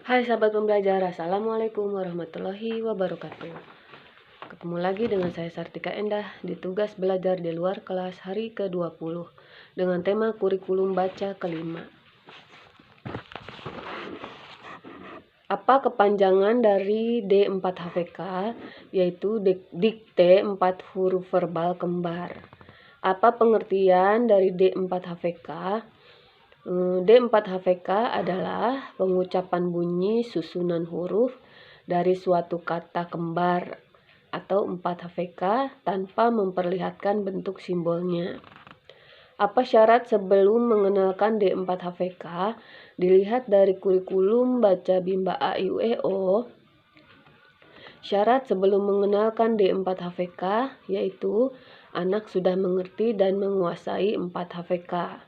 Hai sahabat pembelajar, Assalamualaikum warahmatullahi wabarakatuh. Ketemu lagi dengan saya Sartika Endah di tugas belajar di luar kelas hari ke-20 dengan tema kurikulum baca kelima. Apa kepanjangan dari D4HVK, yaitu dikte 4 huruf verbal kembar? Apa pengertian dari D4HVK? D4HVK adalah pengucapan bunyi susunan huruf dari suatu kata kembar atau 4HVK tanpa memperlihatkan bentuk simbolnya. Apa syarat sebelum mengenalkan D4HVK? Dilihat dari kurikulum baca Bimba A I U E O. Syarat sebelum mengenalkan D4HVK yaitu anak sudah mengerti dan menguasai 4HVK.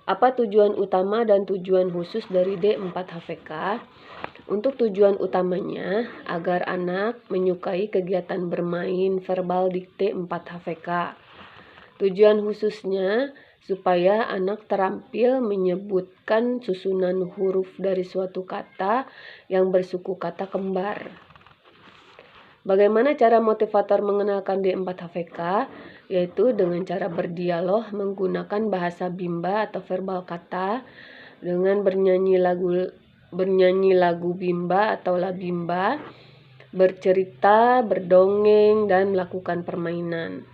Apa tujuan utama dan tujuan khusus dari D4HVK? Untuk tujuan utamanya, agar anak menyukai kegiatan bermain verbal dikte 4HVK. Tujuan khususnya, supaya anak terampil menyebutkan susunan huruf dari suatu kata yang bersuku kata kembar. Bagaimana cara motivator mengenalkan D4HVK? Yaitu dengan cara berdialog menggunakan bahasa Bimba atau verbal kata, dengan bernyanyi lagu Bimba atau La Bimba, bercerita, berdongeng, dan melakukan permainan.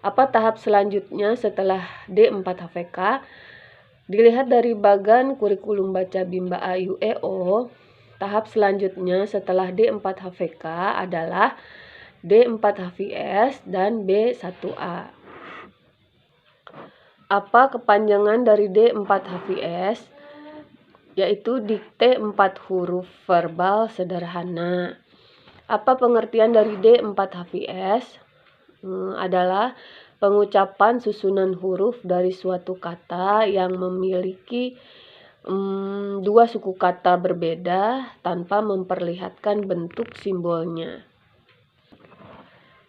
Apa tahap selanjutnya setelah D4HVK? Dilihat dari bagan kurikulum baca Bimba A I U E O, tahap selanjutnya setelah D4HVK adalah D4HVS dan B1A. Apa kepanjangan dari D4HVS? Yaitu dikte 4 huruf verbal sederhana. Apa pengertian dari D4HVS? Adalah pengucapan susunan huruf dari suatu kata yang memiliki dua suku kata berbeda tanpa memperlihatkan bentuk simbolnya.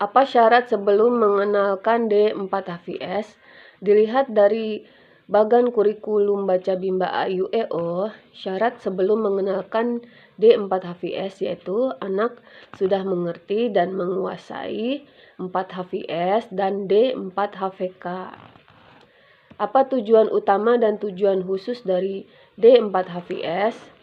Apa syarat sebelum mengenalkan D4HVS? Dilihat dari bagan kurikulum baca Bimba A I U E O, syarat sebelum mengenalkan D4HVS yaitu anak sudah mengerti dan menguasai 4HVS dan D4HVK. Apa tujuan utama dan tujuan khusus dari D4HVS?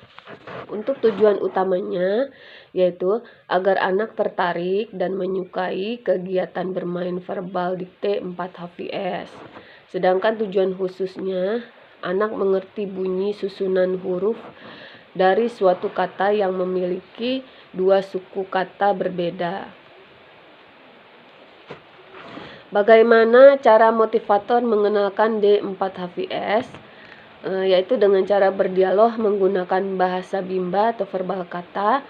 Untuk tujuan utamanya yaitu agar anak tertarik dan menyukai kegiatan bermain verbal dikte 4HVS. Sedangkan tujuan khususnya, anak mengerti bunyi susunan huruf dari suatu kata yang memiliki dua suku kata berbeda. Bagaimana cara motivator mengenalkan D4HVS? Yaitu dengan cara berdialog menggunakan bahasa Bimba atau verbal kata,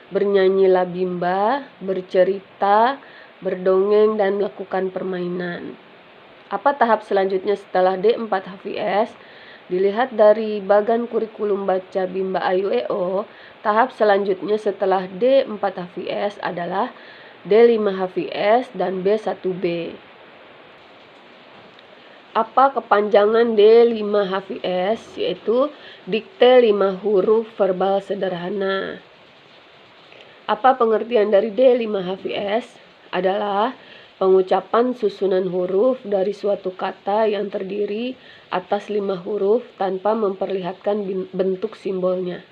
bernyanyi La Bimba, bercerita, berdongeng, dan melakukan permainan. Apa tahap selanjutnya setelah D4HVS? Dilihat dari bagan kurikulum baca Bimba A I U E O, tahap selanjutnya setelah D4HVS adalah D5HVS dan B1B. Apa kepanjangan D5HVS? Yaitu dikte 5 huruf verbal sederhana. Apa pengertian dari D5HVS? Adalah pengucapan susunan huruf dari suatu kata yang terdiri atas 5 huruf tanpa memperlihatkan bentuk simbolnya.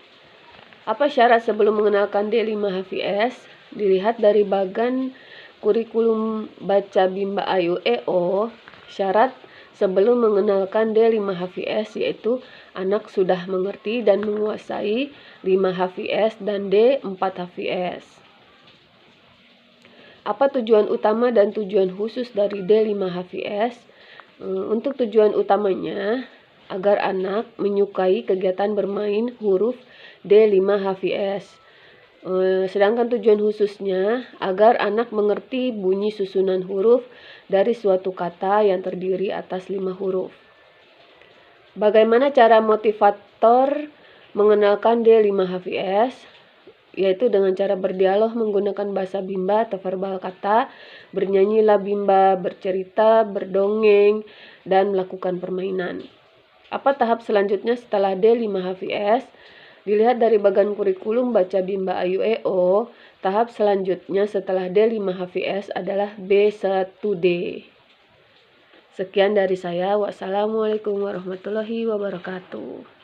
Apa syarat sebelum mengenalkan D5HVS? Dilihat dari bagan kurikulum baca Bimba A I U E O, syarat sebelum mengenalkan D5HVS yaitu anak sudah mengerti dan menguasai 5HVS dan D4HVS. Apa tujuan utama dan tujuan khusus dari D5HVS? Untuk tujuan utamanya, agar anak menyukai kegiatan bermain huruf D5HVS. Sedangkan tujuan khususnya, agar anak mengerti bunyi susunan huruf dari suatu kata yang terdiri atas 5 huruf. Bagaimana cara motivator mengenalkan D5HVS? Yaitu dengan cara berdialog menggunakan bahasa Bimba atau verbal kata, bernyanyi La Bimba, bercerita, berdongeng, dan melakukan permainan. Apa tahap selanjutnya setelah D5HVS? Dilihat dari bagan kurikulum baca Bimba AYUEO, tahap selanjutnya setelah D5HVS adalah B1D. Sekian dari saya. Wassalamualaikum warahmatullahi wabarakatuh.